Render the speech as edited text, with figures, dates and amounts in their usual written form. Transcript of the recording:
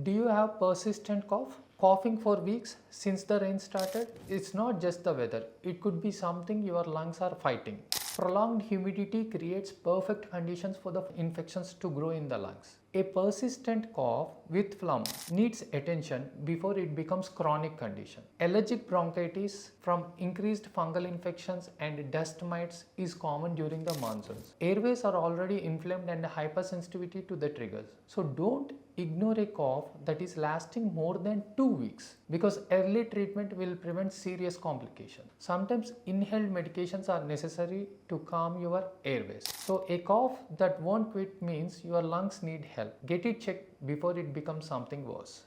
Do you have persistent cough? Coughing for weeks since the rain started? It's not just the weather. It could be something your lungs are fighting. Prolonged humidity creates perfect conditions for the infections to grow in the lungs. A persistent cough with phlegm needs attention before it becomes chronic condition. Allergic bronchitis from increased fungal infections and dust mites is common during the monsoons. Airways are already inflamed and hypersensitivity to the triggers. So don't ignore a cough that is lasting more than 2 weeks because early treatment will prevent serious complications. Sometimes inhaled medications are necessary to calm your airways. So a cough that won't quit means your lungs need help. Get it checked before it becomes something worse.